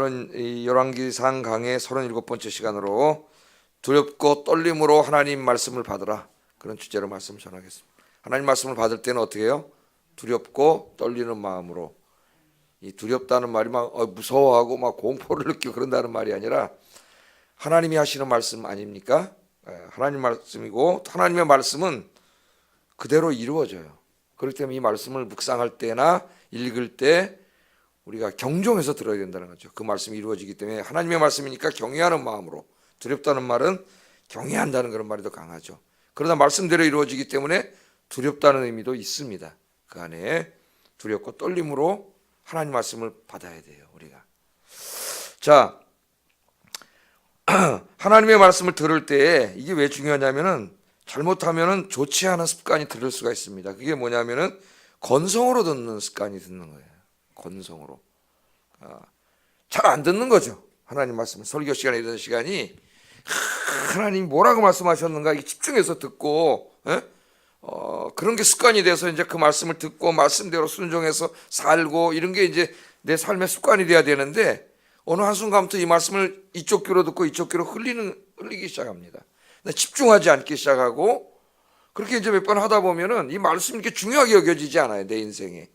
오늘은 이 열왕기상 강의 37번째 시간으로 두렵고 떨림으로 하나님 말씀을 받으라, 그런 주제로 말씀을 전하겠습니다. 하나님 말씀을 받을 때는 어떻게 해요? 두렵고 떨리는 마음으로. 이 두렵다는 말이 막 무서워하고 막 공포를 느끼고 그런다는 말이 아니라 하나님이 하시는 말씀 아닙니까? 하나님 말씀이고, 하나님의 말씀은 그대로 이루어져요. 그렇기 때문에 이 말씀을 묵상할 때나 읽을 때 우리가 경종해서 들어야 된다는 거죠. 그 말씀이 이루어지기 때문에 하나님의 말씀이니까 경외하는 마음으로. 두렵다는 말은 경외한다는 그런 말이 더 강하죠. 그러나 말씀대로 이루어지기 때문에 두렵다는 의미도 있습니다. 그 안에 두렵고 떨림으로 하나님 말씀을 받아야 돼요, 우리가. 자, 하나님의 말씀을 들을 때 이게 왜 중요하냐면은 잘못하면은 좋지 않은 습관이 들을 수가 있습니다. 그게 뭐냐면은 건성으로 듣는 습관이 듣는 거예요. 건성으로. 잘 안 듣는 거죠. 하나님 말씀. 설교 시간에 이런 시간이 하나님 뭐라고 말씀하셨는가 이게 집중해서 듣고, 그런 게 습관이 돼서 이제 그 말씀을 듣고 말씀대로 순종해서 살고, 이런 게 이제 내 삶의 습관이 돼야 되는데 어느 한순간부터 이 말씀을 이쪽 귀로 듣고 이쪽 귀로 흘리기 시작합니다. 집중하지 않기 시작하고, 그렇게 이제 몇 번 하다 보면은 이 말씀이 이렇게 중요하게 여겨지지 않아요, 내 인생에.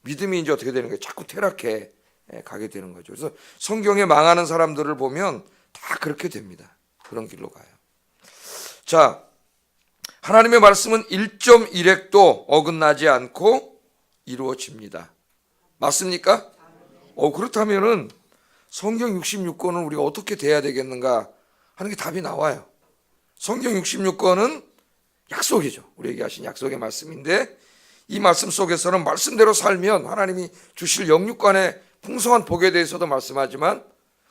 믿음이 이제 어떻게 되는 거예요? 자꾸 퇴락해 가게 되는 거죠. 그래서 성경에 망하는 사람들을 보면 다 그렇게 됩니다. 그런 길로 가요. 자, 하나님의 말씀은 1.1획도 어긋나지 않고 이루어집니다. 맞습니까? 그렇다면은 성경 66권은 우리가 어떻게 돼야 되겠는가 하는 게 답이 나와요. 성경 66권은 약속이죠. 우리에게 하신 약속의 말씀인데, 이 말씀 속에서는 말씀대로 살면 하나님이 주실 영육간의 풍성한 복에 대해서도 말씀하지만,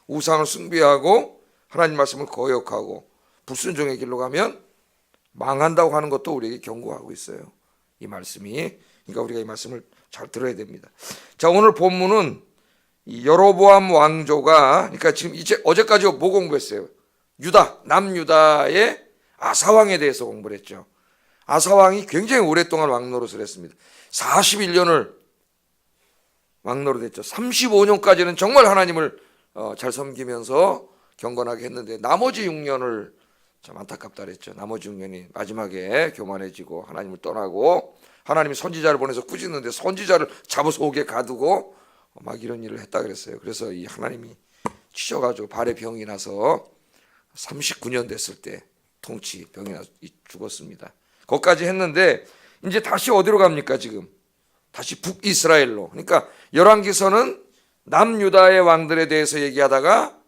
우상을 숭배하고 하나님 말씀을 거역하고 불순종의 길로 가면 망한다고 하는 것도 우리에게 경고하고 있어요, 이 말씀이. 그러니까 우리가 이 말씀을 잘 들어야 됩니다. 자, 오늘 본문은 이 여로보암 왕조가, 그러니까 지금 이제 어제까지 뭐 공부했어요? 남유다의 아사왕에 대해서 공부를 했죠. 아사왕이 굉장히 오랫동안 왕노릇을 했습니다. 41년을 왕노릇 했죠. 35년까지는 정말 하나님을 잘 섬기면서 경건하게 했는데, 나머지 6년을 참 안타깝다 그랬죠. 나머지 6년이 마지막에 교만해지고 하나님을 떠나고, 하나님이 선지자를 보내서 꾸짖는데 선지자를 잡아서 옥에 가두고 막 이런 일을 했다 그랬어요. 그래서 이 하나님이 치셔가지고 발에 병이 나서 39년 됐을 때 통치 병이 나서 죽었습니다. 거기까지 했는데 이제 다시 어디로 갑니까? 지금 다시 북이스라엘로. 그러니까 열왕기서는 남유다의 왕들에 대해서 얘기하다가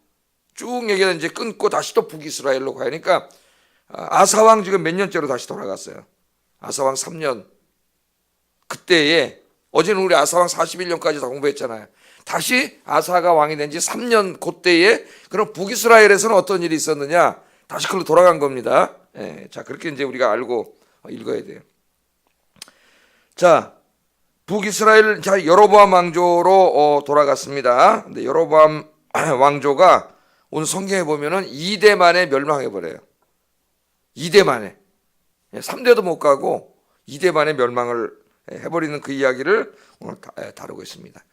쭉 얘기하다 이제 끊고 다시 또 북이스라엘로 가요. 그러니까 아사왕 지금 몇 년째로 다시 돌아갔어요. 아사왕 3년. 그때에, 어제는 우리 아사왕 41년까지 다 공부했잖아요. 다시 아사가 왕이 된 지 3년 그때에, 그럼 북이스라엘에서는 어떤 일이 있었느냐? 다시 그걸로 돌아간 겁니다. 자, 그렇게 이제 우리가 알고 읽어야 돼요. 자, 북이스라엘, 자, 여로보암 왕조로 돌아갔습니다. 근데 여로보암 왕조가 오늘 성경에 보면은 2대 만에 멸망해 버려요. 2대 만에. 3대도 못 가고 2대 만에 멸망을 해버리는 그 이야기를 오늘 다루고 있습니다.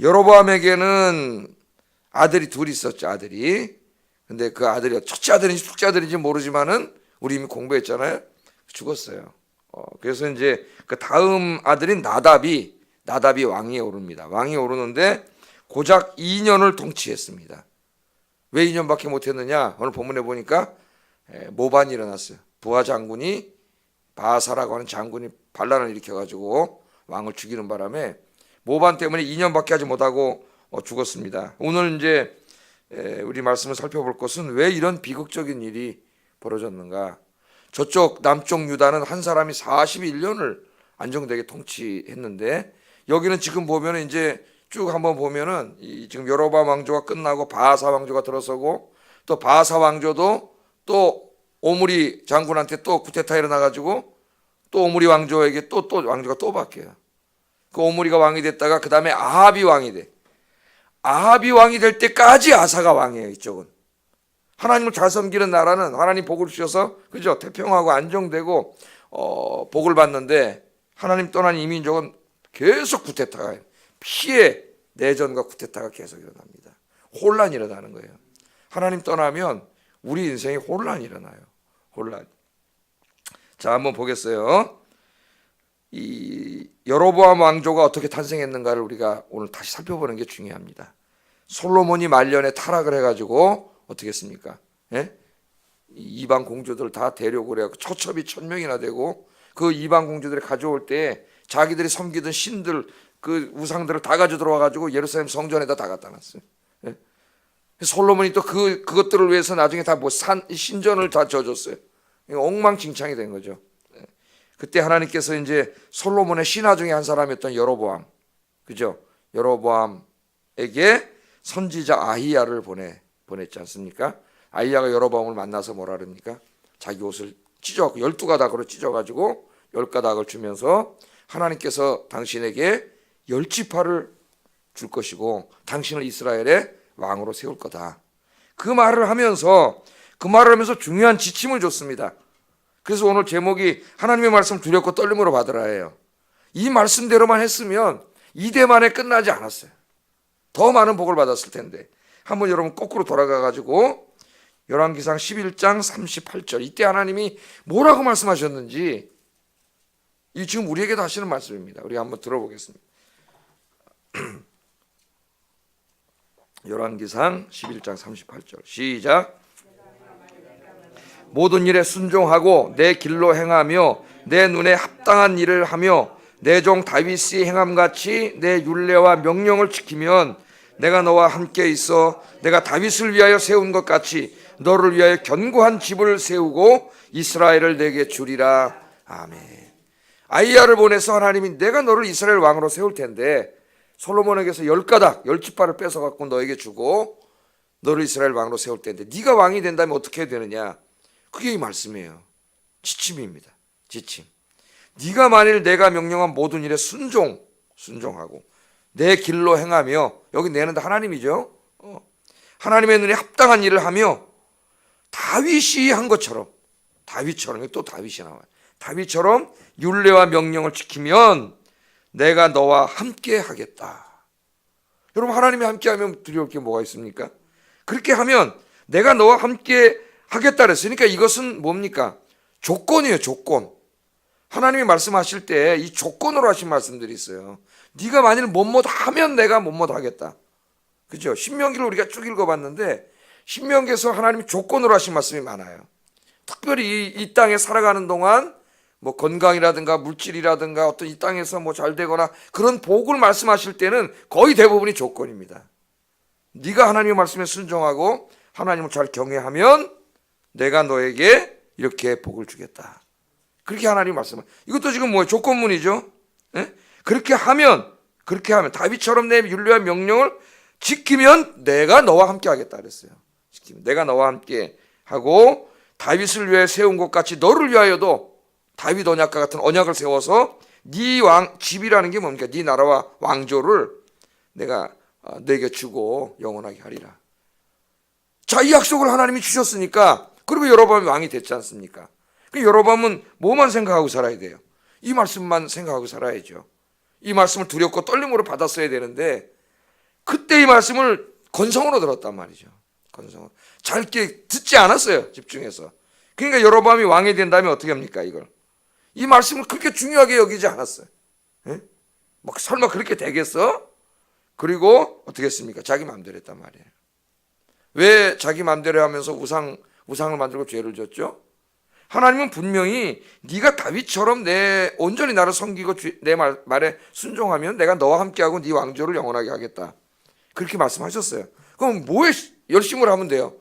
여로보암에게는 아들이 둘이 있었죠, 아들이. 근데 그 아들이 첫째 아들인지 둘째 아들인지 모르지만은 우리 이미 공부했잖아요. 죽었어요. 그래서 이제 그 다음 아들인 나답이 왕위에 오릅니다. 왕위에 오르는데 고작 2년을 통치했습니다. 왜 2년밖에 못했느냐? 오늘 본문에 보니까 모반이 일어났어요. 부하 장군이, 바사라고 하는 장군이 반란을 일으켜가지고 왕을 죽이는 바람에 모반 때문에 2년밖에 하지 못하고 죽었습니다. 오늘 이제 우리 말씀을 살펴볼 것은 왜 이런 비극적인 일이 벌어졌는가. 저쪽 남쪽 유다는 한 사람이 41년을 안정되게 통치했는데, 여기는 지금 보면 이제 쭉 한번 보면은 지금 여로보암 왕조가 끝나고 바사 왕조가 들어서고, 또 바사 왕조도 또 오므리 장군한테 또 쿠데타 일어나가지고 또 오므리 왕조에게 또 왕조가 또 바뀌어요. 그 오므리가 왕이 됐다가 그 다음에 아합이 왕이 돼. 아합이 왕이 될 때까지 아사가 왕이에요. 이쪽은 하나님을 잘 섬기는 나라는 하나님 복을 주셔서, 그죠, 태평하고 안정되고 복을 받는데, 하나님 떠난 이민족은 계속 쿠데타가 피해 내전과 쿠데타가 계속 일어납니다. 혼란이 일어나는 거예요. 하나님 떠나면 우리 인생에 혼란이 일어나요. 혼란. 자, 한번 보겠어요. 이 여로보암 왕조가 어떻게 탄생했는가를 우리가 오늘 다시 살펴보는 게 중요합니다. 솔로몬이 말년에 타락을 해가지고 어떻게 했습니까? 예? 이방 공주들 다 데려오고 그래갖고 처첩이 1000명이나 되고 그 이방 공주들이 가져올 때 자기들이 섬기던 신들 그 우상들을 다 가져 들어와가지고 예루살렘 성전에다 다 갖다 놨어요. 예? 솔로몬이 또 그것들을 위해서 나중에 다 뭐 신전을 다 져줬어요. 엉망진창이 된 거죠. 그때 하나님께서 이제 솔로몬의 신하 중에 한 사람이었던 여로보암, 그죠? 여로보암에게 선지자 아히야를 보냈지 않습니까? 아히야가 여로보암을 만나서 뭐라 그럽니까? 자기 옷을 찢어갖고 12가닥으로 찢어가지고 10가닥을 주면서 하나님께서 당신에게 10지파를 줄 것이고 당신을 이스라엘의 왕으로 세울 거다. 그 말을 하면서 중요한 지침을 줬습니다. 그래서 오늘 제목이 하나님의 말씀 두렵고 떨림으로 받으라예요. 이 말씀대로만 했으면 이대만에 끝나지 않았어요. 더 많은 복을 받았을 텐데. 한번 여러분 거꾸로 돌아가가지고 열왕기상 11장 38절 이때 하나님이 뭐라고 말씀하셨는지 이 지금 우리에게도 하시는 말씀입니다. 우리 한번 들어보겠습니다. 열왕기상 11장 38절 시작. 모든 일에 순종하고 내 길로 행하며 내 눈에 합당한 일을 하며 내 종 다윗이 행함같이 내 율례와 명령을 지키면 내가 너와 함께 있어 내가 다윗을 위하여 세운 것 같이 너를 위하여 견고한 집을 세우고 이스라엘을 내게 주리라. 아멘. 아히야를 보내서 하나님이 내가 너를 이스라엘 왕으로 세울 텐데 솔로몬에게서 10가닥 10지파를 뺏어갖고 너에게 주고 너를 이스라엘 왕으로 세울 텐데 네가 왕이 된다면 어떻게 해야 되느냐. 그게 이 말씀이에요. 지침입니다. 지침. 네가 만일 내가 명령한 모든 일에 순종하고 내 길로 행하며 여기 내는 하나님이죠. 하나님의 눈에 합당한 일을 하며 다윗이 한 것처럼 다윗처럼 또 다윗이 나와요. 다윗처럼 율례와 명령을 지키면 내가 너와 함께 하겠다. 여러분 하나님이 함께 하면 두려울 게 뭐가 있습니까? 그렇게 하면 내가 너와 함께 하겠다 그랬으니까 이것은 뭡니까? 조건이에요. 조건. 하나님이 말씀하실 때 이 조건으로 하신 말씀들이 있어요. 네가 만일 뭐뭐 하면 내가 뭐뭐 하겠다. 그죠? 신명기를 우리가 쭉 읽어봤는데 신명기에서 하나님이 조건으로 하신 말씀이 많아요. 특별히 이 땅에 살아가는 동안 뭐 건강이라든가 물질이라든가 어떤 이 땅에서 뭐 잘 되거나 그런 복을 말씀하실 때는 거의 대부분이 조건입니다. 네가 하나님의 말씀에 순종하고 하나님을 잘 경외하면 내가 너에게 이렇게 복을 주겠다. 그렇게 하나님 말씀을. 이것도 지금 뭐예요? 조건문이죠. 예? 그렇게 하면 다윗처럼 내 율례와 명령을 지키면 내가 너와 함께 하겠다 그랬어요. 지키면 내가 너와 함께 하고 다윗을 위해 세운 것 같이 너를 위하여도 다윗 언약과 같은 언약을 세워서 네 왕 집이라는 게 뭡니까? 네 나라와 왕조를 내가 내게 주고 영원하게 하리라. 자, 이 약속을 하나님이 주셨으니까 그리고 여로보암이 왕이 됐지 않습니까? 그 여로보암은 뭐만 생각하고 살아야 돼요? 이 말씀만 생각하고 살아야죠. 이 말씀을 두렵고 떨림으로 받았어야 되는데 그때 이 말씀을 건성으로 들었단 말이죠. 건성으로. 짧게 듣지 않았어요. 집중해서. 그러니까 여로보암이 왕이 된다면 어떻게 합니까? 이걸. 이 말씀을 그렇게 중요하게 여기지 않았어요. 예? 뭐 설마 그렇게 되겠어? 그리고 어떻게 했습니까? 자기 마음대로 했단 말이에요. 왜 자기 마음대로 하면서 우상을 만들고 죄를 졌죠? 하나님은 분명히 네가 다윗처럼 온전히 나를 섬기고 내 말에 순종하면 내가 너와 함께하고 네 왕조를 영원하게 하겠다. 그렇게 말씀하셨어요. 그럼 뭐에 열심을 하면 돼요?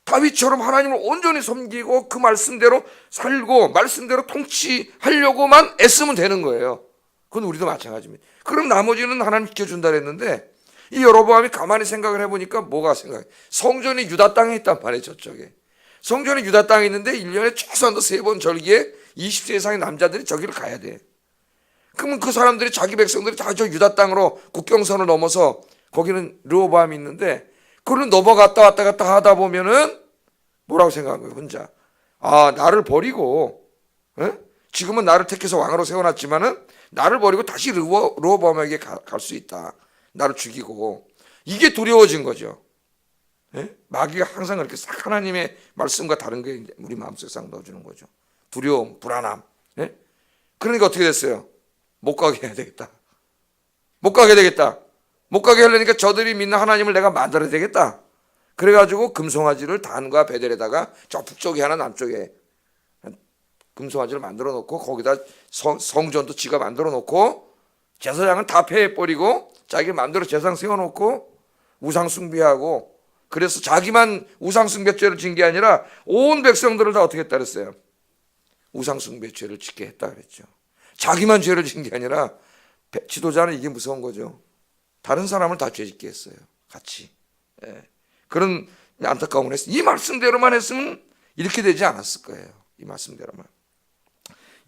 다윗처럼 하나님을 온전히 섬기고 그 말씀대로 살고 말씀대로 통치하려고만 애쓰면 되는 거예요. 그건 우리도 마찬가지입니다. 그럼 나머지는 하나님 지켜준다 그랬는데 이 여로보암이 가만히 생각을 해보니까 뭐가 생각해? 성전이 유다 땅에 있단 말이에요. 저쪽에. 성전이 유다 땅에 있는데 1년에 최소한도 3번 절기에 20세 이상의 남자들이 저기를 가야 돼. 그러면 그 사람들이 자기 백성들이 다 저 유다 땅으로 국경선을 넘어서 거기는 르호보암이 있는데 그걸 넘어갔다 왔다 갔다 하다 보면은 뭐라고 생각한 거예요? 혼자. 아, 나를 버리고 지금은 나를 택해서 왕으로 세워놨지만은 나를 버리고 다시 르호보암에게 갈 수 있다. 나를 죽이고. 이게 두려워진 거죠. 예? 마귀가 항상 그렇게 싹 하나님의 말씀과 다른 게 우리 마음속에 싹 넣어주는 거죠. 두려움, 불안함. 예? 그러니까 어떻게 됐어요? 못 가게 해야 되겠다. 못 가게 되겠다. 못 가게 하려니까 저들이 믿는 하나님을 내가 만들어야 되겠다. 그래가지고 금송아지를 단과 베델에다가 저 북쪽에 하나 남쪽에 금송아지를 만들어 놓고 거기다 성전도 지가 만들어 놓고 제사장은 다 폐해버리고 자기 마음대로 제사장 세워놓고 우상 숭배하고, 그래서 자기만 우상 숭배죄를 진 게 아니라 온 백성들을 다 어떻게 했다 그랬어요? 우상 숭배죄를 짓게 했다 그랬죠. 자기만 죄를 진 게 아니라 지도자는 이게 무서운 거죠. 다른 사람을 다 죄 짓게 했어요. 같이. 예. 그런 안타까움을 했어요. 이 말씀대로만 했으면 이렇게 되지 않았을 거예요. 이 말씀대로만.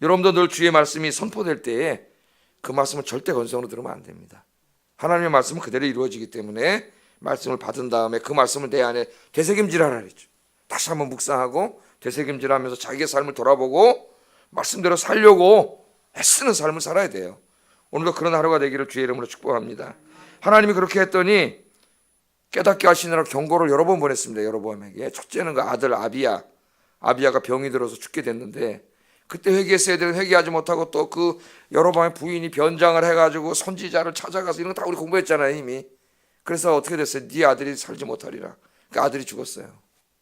여러분도 늘 주의 말씀이 선포될 때에 그 말씀을 절대 건성으로 들으면 안 됩니다. 하나님의 말씀은 그대로 이루어지기 때문에 말씀을 받은 다음에 그 말씀을 내 안에 되새김질하라 그랬죠. 다시 한번 묵상하고 되새김질하면서 자기의 삶을 돌아보고 말씀대로 살려고 애쓰는 삶을 살아야 돼요. 오늘도 그런 하루가 되기를 주의 이름으로 축복합니다. 하나님이 그렇게 했더니 깨닫게 하시느라 경고를 여러 번 보냈습니다. 여로보암에게. 첫째는 그 아들 아비야가 병이 들어서 죽게 됐는데, 그때 회개했어야 되는 회개하지 못하고 또 그 여로보암의 부인이 변장을 해가지고 선지자를 찾아가서 이런 거 다 우리 공부했잖아요 이미. 그래서 어떻게 됐어요? 네 아들이 살지 못하리라. 그 아들이 죽었어요.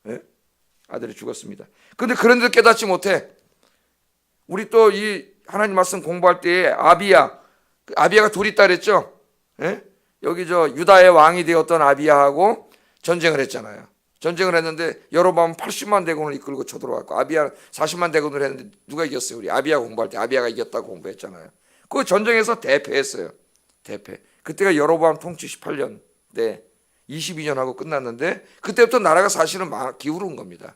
네? 아들이 죽었습니다. 그런데 그런데도 깨닫지 못해. 우리 또 이 하나님 말씀 공부할 때에 아비야가 둘이 있다 그랬죠. 네? 여기 저 유다의 왕이 되었던 아비야하고 전쟁을 했잖아요. 전쟁을 했는데 여로보암은 80만 대군을 이끌고 쳐들어왔고 아비야 40만 대군을 했는데 누가 이겼어요? 우리 아비야 공부할 때 아비야가 이겼다고 공부했잖아요. 그 전쟁에서 대패했어요. 대패. 그때가 여로보암 통치 18년 때 22년 하고 끝났는데, 그때부터 나라가 사실은 기울은 겁니다.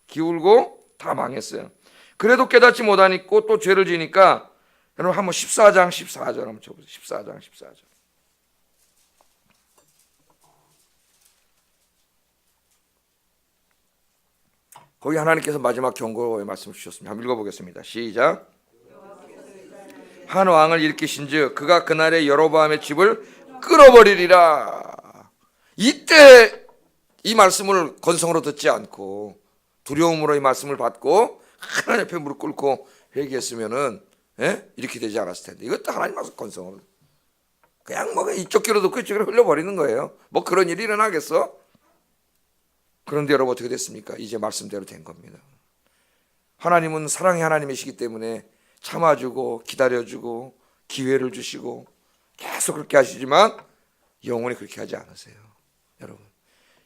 기울고 다 망했어요. 그래도 깨닫지 못하니까 또 죄를 지니까, 여러분 한번 14장 14절 한번 쳐보세요. 14장 14절. 거기 하나님께서 마지막 경고의 말씀을 주셨습니다. 한번 읽어보겠습니다. 시작. 한 왕을 일으키신즉 그가 그날에 여로보암의 집을 끌어버리리라. 이때 이 말씀을 건성으로 듣지 않고 두려움으로 이 말씀을 받고 하나님 앞에 무릎 꿇고 회개했으면은 이렇게 되지 않았을 텐데, 이것도 하나님 말씀 건성으로 그냥 뭐 이쪽 귀로 듣고 이쪽 귀로 흘려버리는 거예요. 뭐 그런 일이 일어나겠어? 그런데 여러분 어떻게 됐습니까? 이제 말씀대로 된 겁니다. 하나님은 사랑의 하나님이시기 때문에 참아주고 기다려주고 기회를 주시고 계속 그렇게 하시지만 영원히 그렇게 하지 않으세요. 여러분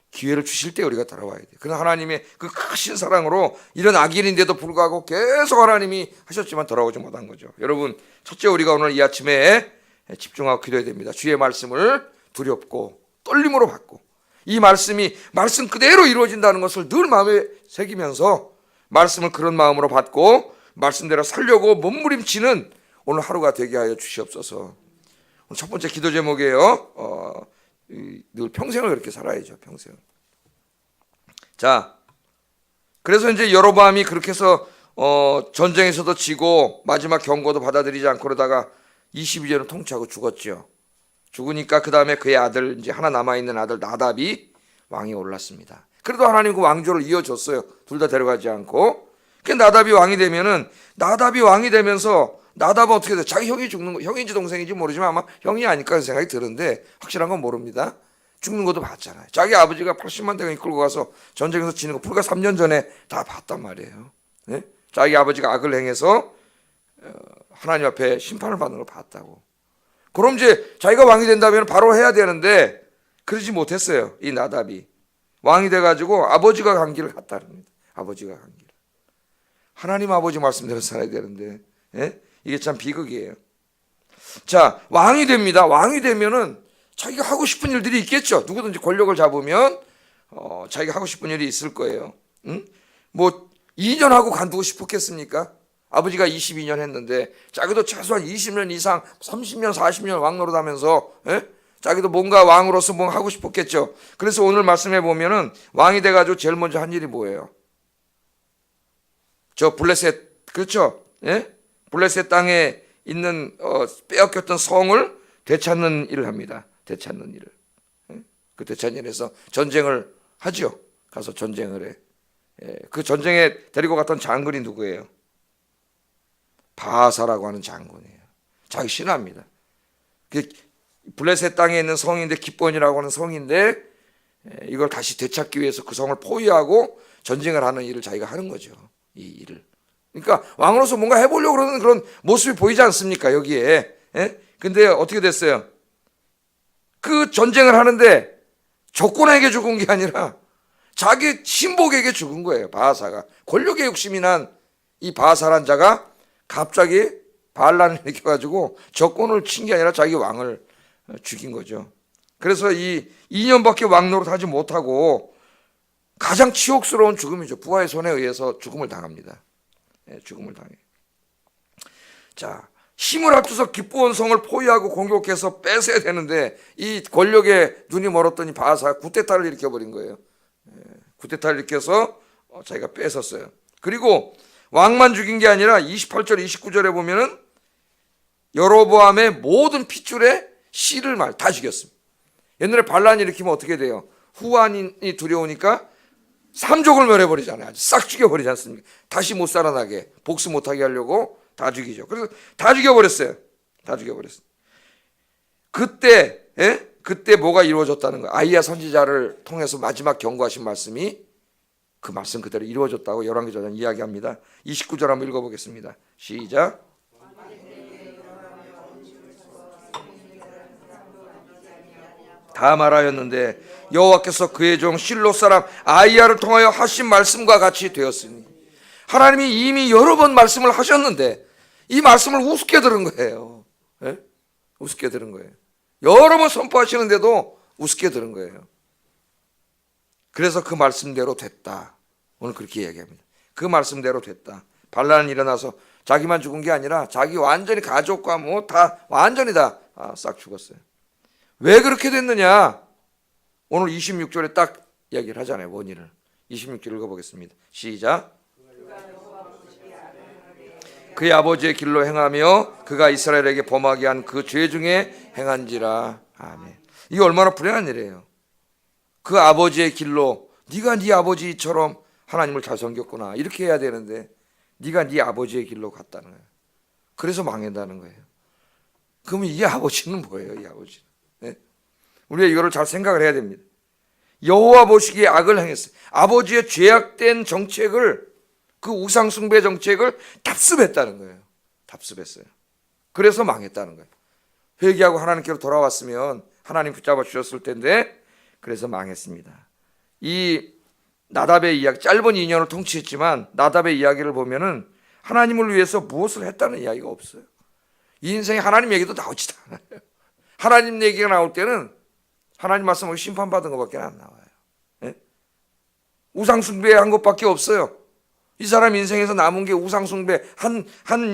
기회를 주실 때 우리가 돌아와야 돼요. 그러나 하나님의 그 크신 사랑으로 이런 악인인데도 불구하고 계속 하나님이 하셨지만 돌아오지 못한 거죠. 여러분 첫째, 우리가 오늘 이 아침에 집중하고 기도해야 됩니다. 주의 말씀을 두렵고 떨림으로 받고 이 말씀이 말씀 그대로 이루어진다는 것을 늘 마음에 새기면서 말씀을 그런 마음으로 받고 말씀대로 살려고 몸부림치는 오늘 하루가 되게 하여 주시옵소서. 오늘 첫 번째 기도 제목이에요. 늘 평생을 그렇게 살아야죠. 평생. 자, 그래서 이제 여로보암이 그렇게 해서 전쟁에서도 지고 마지막 경고도 받아들이지 않고 그러다가 22년을 통치하고 죽었죠. 죽으니까 그 다음에 그의 아들, 이제 하나 남아있는 아들 나답이 왕이 올랐습니다. 그래도 하나님 그 왕조를 이어줬어요. 둘 다 데려가지 않고. 그 나답이 왕이 되면서 나답은 어떻게 돼요? 자기 형이 죽는 거, 형인지 동생인지 모르지만 아마 형이 아닐까 하는 생각이 드는데 확실한 건 모릅니다. 죽는 것도 봤잖아요. 자기 아버지가 80만 대군 이끌고 가서 전쟁에서 지는 거 불과 3년 전에 다 봤단 말이에요. 네? 자기 아버지가 악을 행해서 하나님 앞에 심판을 받는 걸 봤다고. 그럼 이제 자기가 왕이 된다면 바로 해야 되는데 그러지 못했어요. 이 나답이 왕이 돼가지고 아버지가 간 길을 갔다는 겁니다. 아버지가 간 길. 하나님 아버지 말씀대로 살아야 되는데 이게 참 비극이에요. 자, 왕이 됩니다. 왕이 되면은 자기가 하고 싶은 일들이 있겠죠. 누구든지 권력을 잡으면 자기가 하고 싶은 일이 있을 거예요. 응? 뭐 2년 하고 간두고 싶었겠습니까? 아버지가 22년 했는데 자기도 최소한 20년 이상 30년 40년 왕 노릇하면서 자기도 뭔가 왕으로서 뭔가 하고 싶었겠죠. 그래서 오늘 말씀해 보면은 왕이 돼가지고 제일 먼저 한 일이 뭐예요? 저 블레셋, 그렇죠? 블레셋 땅에 있는 빼앗겼던 성을 되찾는 일을 합니다. 되찾는 일을. 그 되찾는 일에서 전쟁을 하죠. 가서 전쟁을 해. 그 전쟁에 데리고 갔던 장군이 누구예요? 바하사라고 하는 장군이에요. 자기 신하입니다. 블레셋 땅에 있는 성인데 기본이라고 하는 성인데 이걸 다시 되찾기 위해서 그 성을 포위하고 전쟁을 하는 일을 자기가 하는 거죠. 이 일을. 그러니까 왕으로서 뭔가 해보려고 그러는 그런 모습이 보이지 않습니까? 여기에. 근데 어떻게 됐어요? 그 전쟁을 하는데 적군에게 죽은 게 아니라 자기 신복에게 죽은 거예요. 바하사가. 권력의 욕심이 난 이 바하사란 자가 갑자기 반란을 일으켜가지고 적군을 친 게 아니라 자기 왕을 죽인 거죠. 그래서 이 2년밖에 왕노릇 하지 못하고 가장 치욕스러운 죽음이죠. 부하의 손에 의해서 죽음을 당합니다. 죽음을 당해. 자, 힘을 합쳐서 기브온 성을 포위하고 공격해서 뺏어야 되는데 이 권력에 눈이 멀었더니 바하사가 구테타를 일으켜버린 거예요. 구테타를 일으켜서 자기가 뺏었어요. 그리고 왕만 죽인 게 아니라 28절 29절에 보면은 여로보암의 모든 핏줄에 씨를 다 죽였습니다. 옛날에 반란이 일으키면 어떻게 돼요? 후환이 두려우니까 삼족을 멸해버리잖아요. 싹 죽여버리지 않습니까? 다시 못 살아나게 복수 못하게 하려고 다 죽이죠. 그래서 다 죽여버렸어요. 다 죽여버렸어요. 그때 뭐가 이루어졌다는 거예요? 아이야 선지자를 통해서 마지막 경고하신 말씀이 그 말씀 그대로 이루어졌다고 열왕기서는 이야기합니다. 29절 한번 읽어보겠습니다. 시작. 다 말하였는데 여호와께서 그의 종 실로 사람 아이야를 통하여 하신 말씀과 같이 되었으니 하나님이 이미 여러 번 말씀을 하셨는데 이 말씀을 우습게 들은 거예요. 우습게 들은 거예요. 여러 번 선포하시는데도 우습게 들은 거예요. 그래서 그 말씀대로 됐다. 오늘 그렇게 이야기합니다. 그 말씀대로 됐다. 반란이 일어나서 자기만 죽은 게 아니라 자기 완전히 가족과 뭐 다 완전히 다 싹 죽었어요. 왜 그렇게 됐느냐? 오늘 26절에 딱 이야기를 하잖아요. 원인을. 26절 읽어보겠습니다. 시작. 그의 아버지의 길로 행하며 그가 이스라엘에게 범하게 한 그 죄 중에 행한지라. 아멘. 이게 얼마나 불행한 일이에요. 그 아버지의 길로 네가 네 아버지처럼 하나님을 잘 섬겼구나 이렇게 해야 되는데 네가 네 아버지의 길로 갔다는 거예요. 그래서 망한다는 거예요. 그러면 이 아버지는 뭐예요? 이 아버지는. 우리가 이거를 잘 생각을 해야 됩니다. 여호와 보시기에 악을 행했어요. 아버지의 죄악된 정책을 그 우상 숭배 정책을 답습했다는 거예요. 답습했어요. 그래서 망했다는 거예요. 회개하고 하나님께로 돌아왔으면 하나님 붙잡아 주셨을 텐데 그래서 망했습니다. 이 나답의 이야기, 짧은 2년을 통치했지만 나답의 이야기를 보면은 하나님을 위해서 무엇을 했다는 이야기가 없어요. 이 인생에 하나님 얘기도 나오지도 않아요. 하나님 얘기가 나올 때는 하나님 말씀을 심판받은 것밖에 안 나와요. 우상 숭배한 것밖에 없어요. 이 사람 인생에서 남은 게 우상 숭배, 한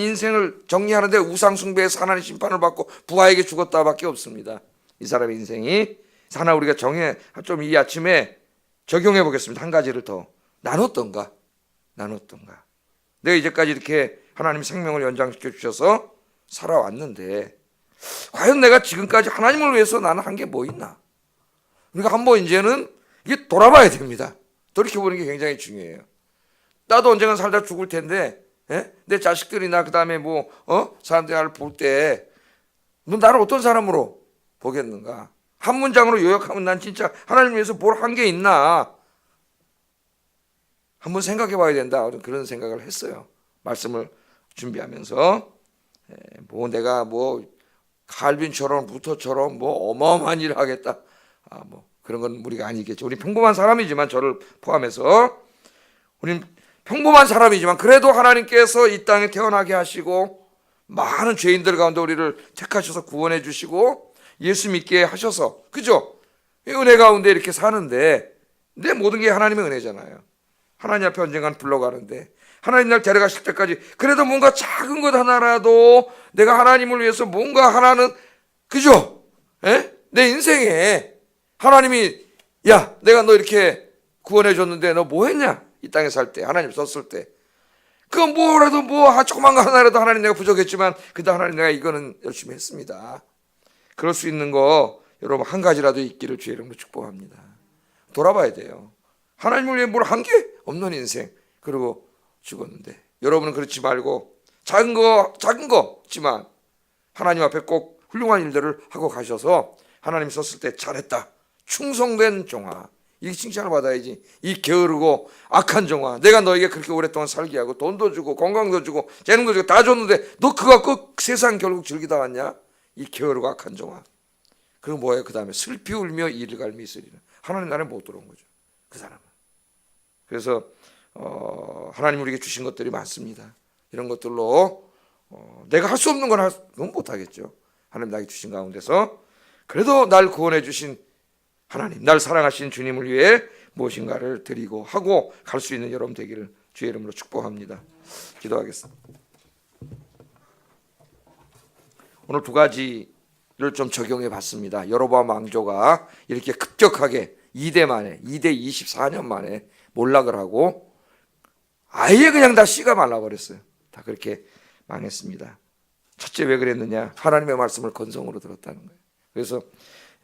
인생을 정리하는데 우상 숭배에서 하나님 심판을 받고 부하에게 죽었다밖에 없습니다. 이 사람의 인생이. 하나 우리가 좀 이 아침에 적용해 보겠습니다. 한 가지를 더. 나눴던가. 내가 이제까지 이렇게 하나님 생명을 연장시켜 주셔서 살아왔는데 과연 내가 지금까지 하나님을 위해서 나는 한 게 뭐 있나? 우리가 한번 이제는 이게 돌아봐야 됩니다. 돌이켜보는 게 굉장히 중요해요. 나도 언젠간 살다 죽을 텐데 내 자식들이나 그 다음에 사람들이 나를 볼 때 너 나를 어떤 사람으로 보겠는가? 한 문장으로 요약하면 난 진짜 하나님 위해서 뭘 한 게 있나? 한번 생각해 봐야 된다. 그런 생각을 했어요. 말씀을 준비하면서 내가 칼빈처럼 루터처럼 어마어마한 일을 하겠다. 그런 건 우리가 아니겠죠. 우리 평범한 사람이지만 저를 포함해서 우리는 평범한 사람이지만 그래도 하나님께서 이 땅에 태어나게 하시고 많은 죄인들 가운데 우리를 택하셔서 구원해 주시고 예수 믿게 하셔서 그죠? 은혜 가운데 이렇게 사는데 내 모든 게 하나님의 은혜잖아요. 하나님 앞에 언젠간 불러가는데 하나님 날 데려가실 때까지 그래도 뭔가 작은 것 하나라도 내가 하나님을 위해서 뭔가 하나는 그죠? 내 인생에 하나님이 야 내가 너 이렇게 구원해 줬는데 너 뭐 했냐? 이 땅에 살 때 하나님 썼을 때 그거 뭐라도 조그만 거 하나라도 하나님 내가 부족했지만 그래도 하나님 내가 이거는 열심히 했습니다. 그럴 수 있는 거 여러분 한 가지라도 있기를 주의 이름으로 축복합니다. 돌아봐야 돼요. 하나님을 위해 뭘 한 게 없는 인생, 그리고 죽었는데 여러분은 그렇지 말고 작은 거지만 하나님 앞에 꼭 훌륭한 일들을 하고 가셔서 하나님 썼을 때 잘했다, 충성된 종아, 이 칭찬을 받아야지. 이 게으르고 악한 종아, 내가 너에게 그렇게 오랫동안 살게 하고 돈도 주고 건강도 주고 재능도 주고 다 줬는데 너 그거 갖고 세상 결국 즐기다 왔냐? 이 게으르고 악한 종아. 그리고 뭐예요? 그 다음에 슬피 울며 이를 갈미 있으리라. 하나님 나라에 못 들어온 거죠, 그 사람은. 그래서 하나님 우리에게 주신 것들이 많습니다. 이런 것들로 내가 할 수 없는 건 못하겠죠. 하나님 나에게 주신 가운데서 그래도 날 구원해 주신 하나님, 날 사랑하신 주님을 위해 무엇인가를 드리고 하고 갈 수 있는 여러분 되기를 주의 이름으로 축복합니다. 기도하겠습니다. 오늘 두 가지를 좀 적용해 봤습니다. 여로보암 왕조가 이렇게 급격하게 2대 24년 만에 몰락을 하고 아예 그냥 다 씨가 말라버렸어요. 다 그렇게 망했습니다. 첫째, 왜 그랬느냐? 하나님의 말씀을 건성으로 들었다는 거예요. 그래서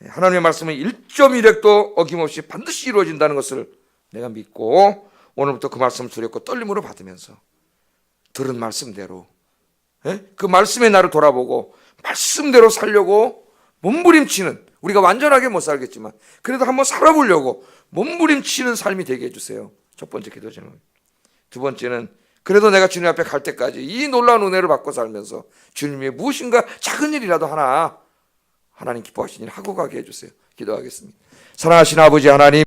하나님의 말씀은 1.1획도 어김없이 반드시 이루어진다는 것을 내가 믿고 오늘부터 그 말씀을 두렵고 떨림으로 받으면서 들은 말씀대로 그 말씀의 나를 돌아보고 말씀대로 살려고 몸부림치는, 우리가 완전하게 못 살겠지만 그래도 한번 살아보려고 몸부림치는 삶이 되게 해주세요. 첫 번째 기도 제목. 두 번째는 그래도 내가 주님 앞에 갈 때까지 이 놀라운 은혜를 받고 살면서 주님의 무엇인가 작은 일이라도 하나 하나님 기뻐하시는 일 하고 가게 해주세요. 기도하겠습니다. 사랑하시는 아버지 하나님,